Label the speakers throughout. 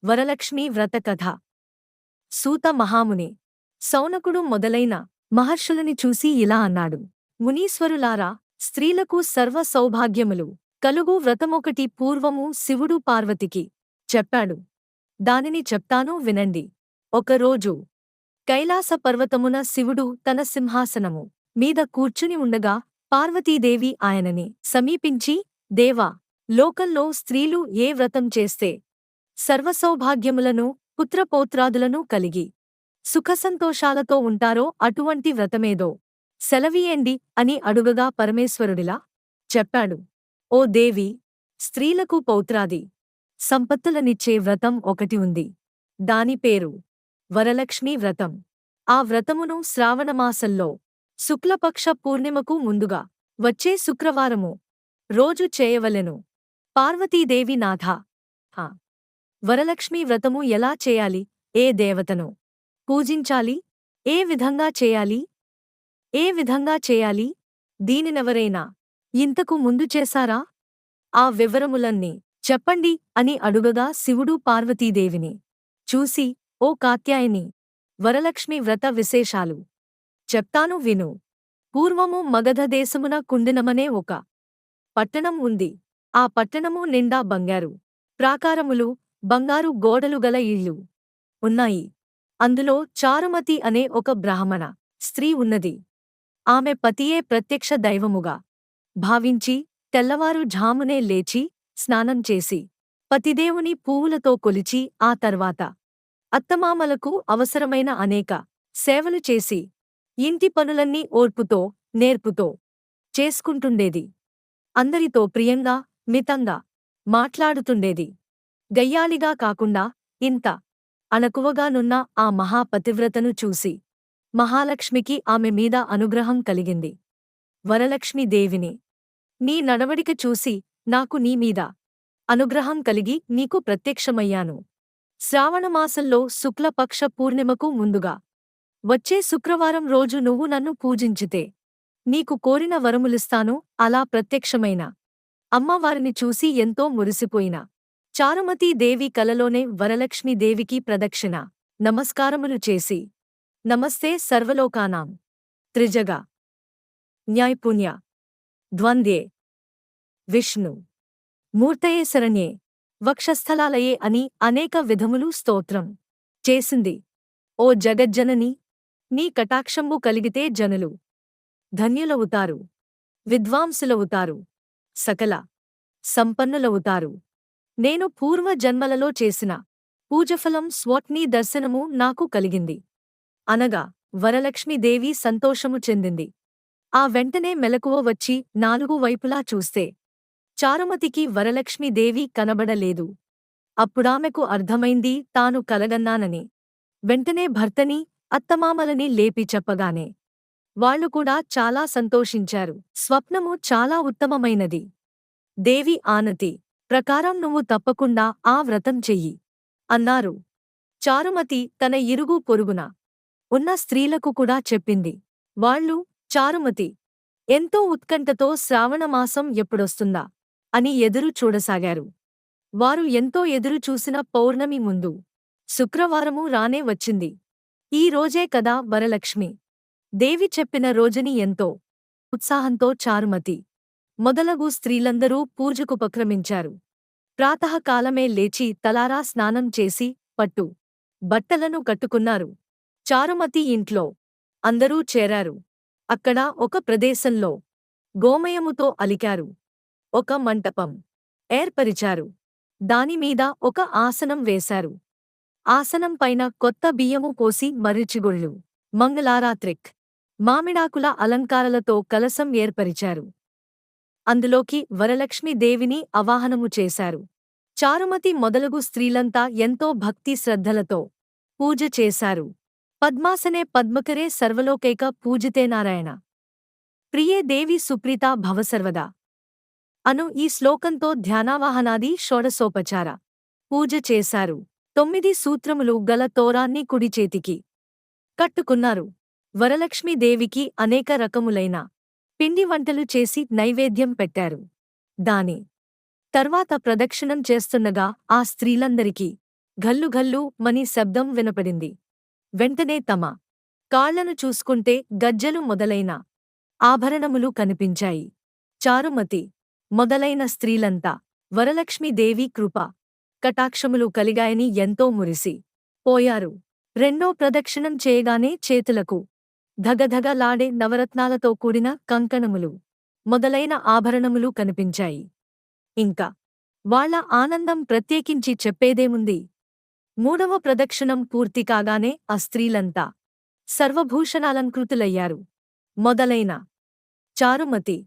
Speaker 1: వరలక్ష్మీ వ్రత కథ. సూత మహాముని సౌనకుడు మొదలైన మహర్షులని చూసి ఇలా అన్నాడు. మునీశ్వరులారా, స్త్రీలకు సర్వ సౌభాగ్యములు కలుగు వ్రతమొకటి పూర్వము శివుడు పార్వతికి చెప్పాడు. దానిని చెప్తాను వినండి. ఒకరోజు కైలాస పర్వతమున శివుడు తన సింహాసనము మీద కూర్చుని ఉండగా పార్వతీదేవి ఆయనని సమీపించి, దేవా, లోకంలో స్త్రీలు ఏ వ్రతం చేస్తే సర్వసౌభాగ్యములను పుత్రపౌత్రాదులను కలిగి సుఖసంతోషాలతో ఉంటారో అటువంటి వ్రతమేదో సెలవీయండి అని అడుగగా పరమేశ్వరుడిలా చెప్పాడు. ఓ దేవి, స్త్రీలకు పౌత్రాది సంపత్తులనిచ్చే వ్రతం ఒకటి ఉంది. దాని పేరు వరలక్ష్మీ వ్రతం. ఆ వ్రతమును శ్రావణమాసంలో శుక్లపక్ష పూర్ణిమకు ముందుగా వచ్చే శుక్రవారము రోజు చేయవలెను. పార్వతీదేవి నాథా, వరలక్ష్మీ వ్రతము ఎలా చేయాలి? ఏ దేవతను పూజించాలి? ఏ విధంగా చేయాలి? దీనినెవరైనా ఇంతకు ముందు చేశారా? ఆ వివరములన్నీ చెప్పండి అని అడుగగా శివుడు పార్వతీదేవిని చూసి, ఓ కాత్యాయని, వరలక్ష్మి వ్రత విశేషాలు చెప్తాను విను. పూర్వము మగధ దేశమున కుండినమనే ఒక పట్టణం ఉంది. ఆ పట్టణము నిండా బంగారు ప్రాకారములు, బంగారు గోడలు గల ఇళ్ళు ఉన్నాయి. అందులో చారుమతి అనే ఒక బ్రాహ్మణ స్త్రీ ఉన్నది. ఆమె పతియే ప్రత్యక్ష దైవముగా భావించి తెల్లవారు ఝామునే లేచి స్నానం చేసి పతిదేవుని పువ్వులతో కొలిచి ఆ తర్వాత అత్తమామలకు అవసరమైన అనేక సేవలు చేసి ఇంటి పనులన్నీ ఓర్పుతో నేర్పుతో చేసుకుంటుండేది. అందరితో ప్రియంగా మితంగా మాట్లాడుతుండేది. గయ్యాళిగా కాకుండా ఇంత అణకువగానున్న ఆ మహాపతివ్రతను చూసి మహాలక్ష్మికి ఆమె మీద అనుగ్రహం కలిగింది. వరలక్ష్మీదేవిని, నీ నడవడిక చూసి నాకు నీ మీద అనుగ్రహం కలిగి నీకు ప్రత్యక్షమయ్యాను. శ్రావణమాసంలో శుక్లపక్ష పూర్ణిమకు ముందుగా వచ్చే శుక్రవారం రోజు నువ్వు నన్ను పూజించితే నీకు కోరిన వరములిస్తాను. అలా ప్రత్యక్షమైన అమ్మవారిని చూసి ఎంతో మురిసిపోయిన చారుమతీదేవి కలలోనే వరలక్ష్మీదేవికి ప్రదక్షిణ నమస్కారములు చేసి, నమస్తే సర్వలోకానాం త్రిజగ న్యాయపుణ్య ద్వంద్వే విష్ణు మూర్తయే శరణ్యే వక్షస్థలాలయే అని అనేక విధములు స్తోత్రం చేసింది. ఓ జగజ్జనని, నీ కటాక్షంబు కలిగితే జనులు ధన్యులవుతారు, విద్వాంసులవుతారు, సకల సంపన్నులవుతారు. నేను పూర్వ జన్మలలో చేసిన పూజఫలం స్వప్నీ దర్శనము నాకు కలిగింది అనగా వరలక్ష్మీదేవి సంతోషము చెందింది. ఆ వెంటనే మెలకువ వచ్చి నాలుగు వైపులా చూస్తే చారుమతికి వరలక్ష్మీదేవి కనబడలేదు. అప్పుడామెకు అర్థమైంది తాను కలగన్నానని. వెంటనే భర్తని, అత్తమామలని లేపి చెప్పగానే వాళ్లు కూడా చాలా సంతోషించారు. స్వప్నము చాలా ఉత్తమమైనది. దేవి ఆనతి ప్రకారం నువ్వు తప్పకుండా ఆ వ్రతం చెయ్యి అన్నారు. చారుమతి తన ఇరుగు పొరుగున ఉన్న స్త్రీలకు కూడా చెప్పింది. వాళ్ళు చారుమతి ఎంతో ఉత్కంఠతో శ్రావణమాసం ఎప్పుడొస్తుందా అని ఎదురు చూడసాగారు. వారు ఎంతో ఎదురు చూసిన పౌర్ణమి ముందు శుక్రవారము రానే వచ్చింది. ఈ రోజే కదా వరలక్ష్మి దేవి చెప్పిన రోజని ఎంతో ఉత్సాహంతో చారుమతి మొదలగు స్త్రీలందరూ పూజకుపక్రమించారు. ప్రాతకాలమే లేచి తలారా స్నానం చేసి పట్టు బట్టలను కట్టుకున్నారు. చారుమతి ఇంట్లో అందరూ చేరారు. అక్కడ ఒక ప్రదేశంలో గోమయముతో అలికారు. ఒక మంటపం ఏర్పరిచారు. దానిమీద ఒక ఆసనం వేశారు. ఆసనం పైన కొత్త బియ్యము పోసి మర్రిచిగుళ్ళు, మంగళారాత్రిక్, మామిడాకుల అలంకారాలతో కలసం ఏర్పరిచారు. అందులోకి వరలక్ష్మీదేవిని ఆవాహనము చేశారు. చారుమతి మొదలగు స్త్రీలంతా ఎంతో భక్తి శ్రద్ధలతో పూజ చేశారు. పద్మాసనే పద్మకరే సర్వలోకైక పూజితే నారాయణ ప్రియే దేవి సుప్రీతా భవసర్వదా అను ఈ శ్లోకంతో ధ్యానావాహనాది షోడశోపచార పూజ చేశారు. 9 సూత్రములు గల తోరాన్ని కుడి చేతికి కట్టుకున్నారు. వరలక్ష్మీదేవికి అనేక రకములైన పిండి వంటలు చేసి నైవేద్యం పెట్టారు. దాని తర్వాత ప్రదక్షిణం చేస్తుండగా ఆ స్త్రీలందరికీ ఘల్లు ఘల్లు మని శబ్దం వినపడింది. వెంటనే తమ కాళ్లను చూసుకుంటే గజ్జెలు మొదలైన ఆభరణములు కనిపించాయి. చారుమతి మొదలైన స్త్రీలంతా వరలక్ష్మీదేవి కృప కటాక్షములు కలిగాయని ఎంతో మురిసి పోయారు. రెండో ప్రదక్షిణం చేయగానే చేతులకు ధగధగలాడే నవరత్నాలతో కూడిన కంకణములు మొదలైన ఆభరణములు కనిపించాయి. ఇంకా వాళ్ళ ఆనందం ప్రత్యేకించి చెప్పేదేముంది. మూడవ ప్రదక్షిణం పూర్తి కాగానే ఆ స్త్రీలంతా సర్వభూషణాలంకృతులయ్యారు. మొదలైన చారుమతి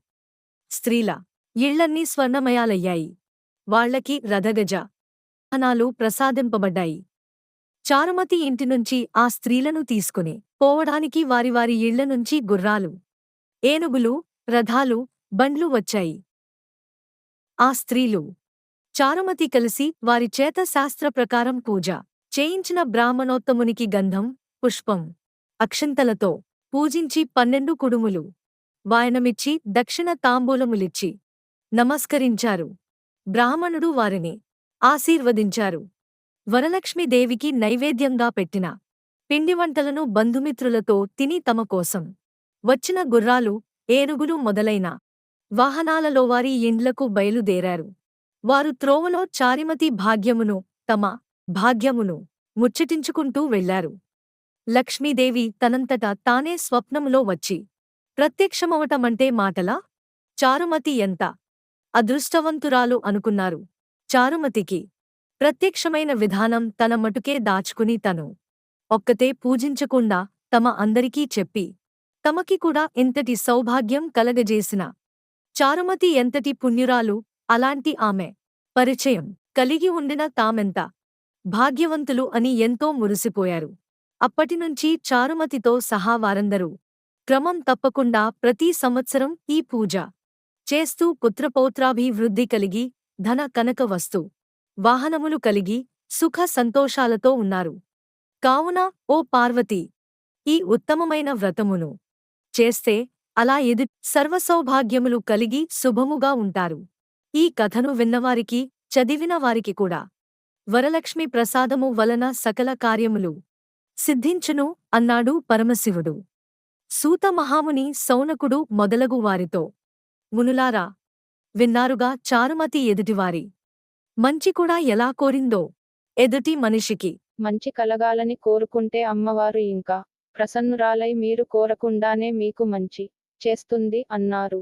Speaker 1: స్త్రీల ఇళ్లన్నీ స్వర్ణమయాలయ్యాయి. వాళ్లకి రథగజ వాహనాలు ప్రసాదింపబడ్డాయి. చారుమతి ఇంటినుంచి ఆ స్త్రీలను తీసుకుని పోవడానికి వారి వారి ఇళ్లనుంచి గుర్రాలు, ఏనుగులు, రథాలు, బండ్లు వచ్చాయి. ఆ స్త్రీలు చారుమతి కలిసి వారి చేత శాస్త్ర ప్రకారం పూజ చేయించిన బ్రాహ్మణోత్తమునికి గంధం, పుష్పం, అక్షంతలతో పూజించి 12 కుడుములు వాయనమిచ్చి దక్షిణ తాంబూలములిచ్చి నమస్కరించారు. బ్రాహ్మణుడు వారిని ఆశీర్వదించారు. వరలక్ష్మీదేవికి నైవేద్యంగా పెట్టిన పిండివంటలను బంధుమిత్రులతో తిని తమ కోసం వచ్చిన గుర్రాలు, ఏనుగులు మొదలైన వాహనాలలో వారి ఇండ్లకు బయలుదేరారు. వారు త్రోవలో చారుమతి భాగ్యమును, తమ భాగ్యమును ముచ్చటించుకుంటూ వెళ్లారు. లక్ష్మీదేవి తనంతట తానే స్వప్నములో వచ్చి ప్రత్యక్షమవటమంటే మాటలా? చారుమతి ఎంత అదృష్టవంతురాలు అనుకున్నారు. చారుమతికి ప్రత్యక్షమైన విధానం తన మటుకే దాచుకుని తను ఒక్కతే పూజించకుండా తమ అందరికీ చెప్పి తమకి కూడా ఎంతటి సౌభాగ్యం కలగజేసిన చారుమతి ఎంతటి పుణ్యురాలు. అలాంటి ఆమె పరిచయం కలిగి ఉండిన తామెంత భాగ్యవంతులు అని ఎంతో మురిసిపోయారు. అప్పటినుంచి చారుమతితో సహా వారందరూ క్రమం తప్పకుండా ప్రతి సంవత్సరం ఈ పూజ చేస్తూ పుత్రపౌత్రాభివృద్ధి కలిగి ధన కనక వస్తు వాహనములు కలిగి సుఖ సంతోషాలతో ఉన్నారు. కావున ఓ పార్వతీ, ఈ ఉత్తమమైన వ్రతమును చేస్తే అలా సర్వసౌభాగ్యములు కలిగి శుభముగా ఉంటారు. ఈ కథను విన్నవారికి, చదివిన వారికి కూడా వరలక్ష్మి ప్రసాదము వలన సకల కార్యములు సిద్ధించును అన్నాడు పరమశివుడు. సూత మహాముని, సౌనకుడు మొదలగు వారితో, మునులారా, విన్నారుగా చారుమతి ఎదుటివారి మంచి కూడా ఎలా కోరిందో. ఎదుటి మనిషికి
Speaker 2: మంచి కలగాలని కోరుకుంటే అమ్మవారు ఇంకా ప్రసన్నురాలై మీరు కోరకుండానే మీకు మంచి చేస్తుంది అన్నారు.